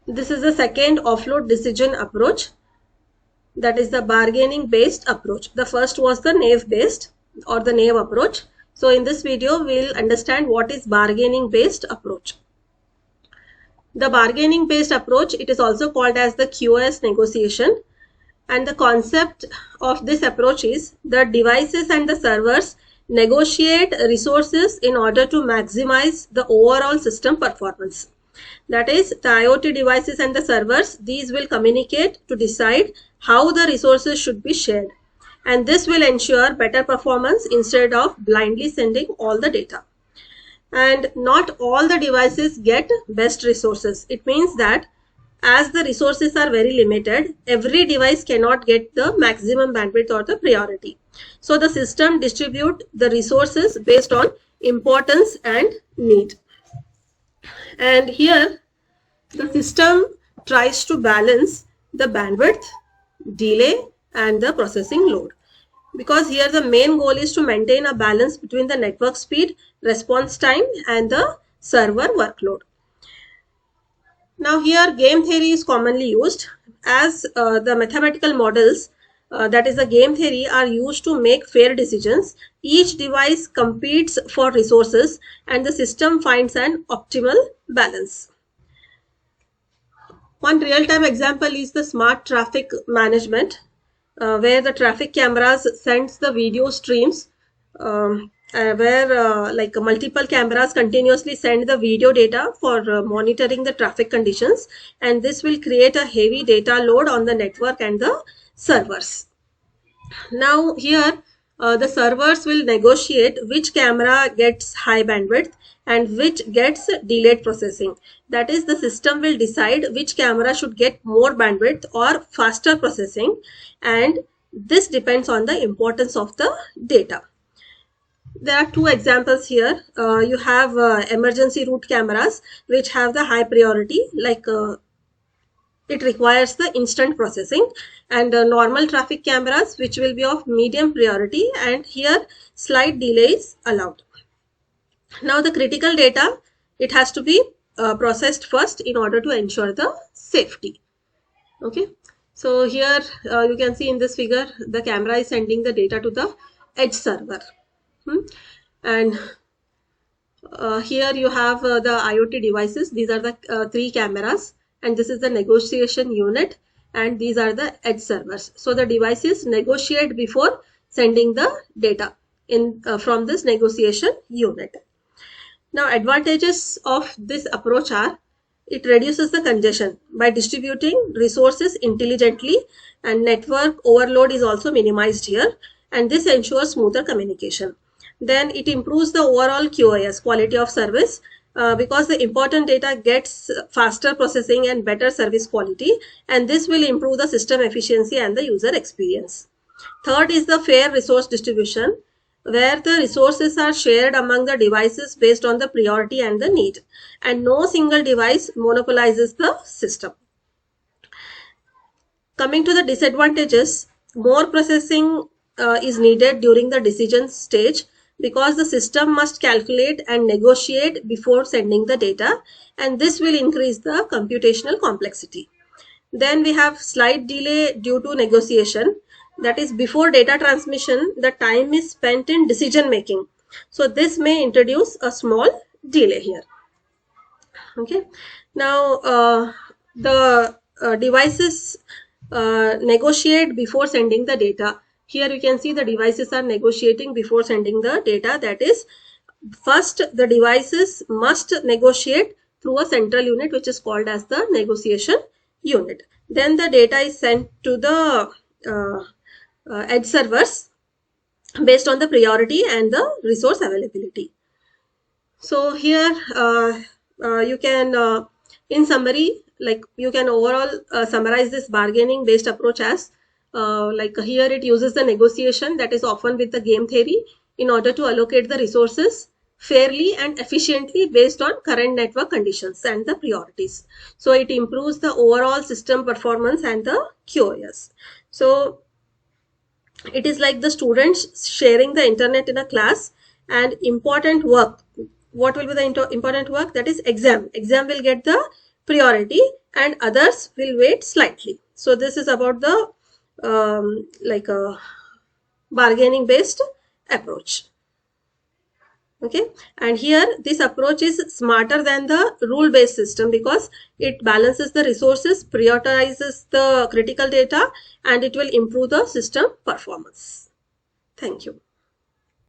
This is the second offload decision approach, that is the bargaining based approach. The first was the naive based or the naive approach. So in this video, we'll understand what is bargaining based approach. The bargaining based approach, it is also called as the QoS negotiation. And the concept of this approach is the devices and the servers negotiate resources in order to maximize the overall system performance. That is, the IoT devices and the servers, these will communicate to decide how the resources should be shared. And this will ensure better performance instead of blindly sending all the data. And not all the devices get best resources. It means that as the resources are very limited, every device cannot get the maximum bandwidth or the priority. So the system distribute the resources based on importance and need. And here the system tries to balance the bandwidth, delay and the processing load. Because here the main goal is to maintain a balance between the network speed, response time and the server workload. Now here game theory is commonly used as the mathematical models, that is the game theory, are used to make fair decisions. Each device competes for resources and the system finds an optimal balance. One real-time example is the smart traffic management, where the traffic cameras sends the video streams, where like multiple cameras continuously send the video data for monitoring the traffic conditions, and this will create a heavy data load on the network and the servers. Now here the servers will negotiate which camera gets high bandwidth and which gets delayed processing. That is, the system will decide which camera should get more bandwidth or faster processing, and this depends on the importance of the data. There are two examples here. You have emergency route cameras which have the high priority, like it requires the instant processing, and normal traffic cameras which will be of medium priority, and here slight delay is allowed. Now the critical data, it has to be processed first in order to ensure the safety. Okay, so here you can see in this figure the camera is sending the data to the edge server. And here you have the IoT devices. These are the three cameras, and this is the negotiation unit, and these are the edge servers. So the devices negotiate before sending the data in from this negotiation unit. Now advantages of this approach are, it reduces the congestion by distributing resources intelligently, and network overload is also minimized here, and this ensures smoother communication. Then it improves the overall QoS, quality of service, because the important data gets faster processing and better service quality, and this will improve the system efficiency and the user experience. Third is the fair resource distribution, where the resources are shared among the devices based on the priority and the need, and no single device monopolizes the system. Coming to the disadvantages, more processing is needed during the decision stage, because the system must calculate and negotiate before sending the data, and this will increase the computational complexity. Then we have slight delay due to negotiation, that is, before data transmission the time is spent in decision making, so this may introduce a small delay here. Okay, now the devices negotiate before sending the data. Here you can see the devices are negotiating before sending the data. That is, first the devices must negotiate through a central unit which is called as the negotiation unit. Then the data is sent to the edge servers based on the priority and the resource availability. So here you can in summary, like you can overall summarize this bargaining based approach as like here it uses the negotiation, that is often with the game theory, in order to allocate the resources fairly and efficiently based on current network conditions and the priorities. So it improves the overall system performance and the QoS. So it is like the students sharing the internet in a class, and important work, what will be the important work? That is exam will get the priority, and others will wait slightly. So this is about the like a bargaining based approach. Okay, and here this approach is smarter than the rule based system because it balances the resources, prioritizes the critical data, and it will improve the system performance. Thank you.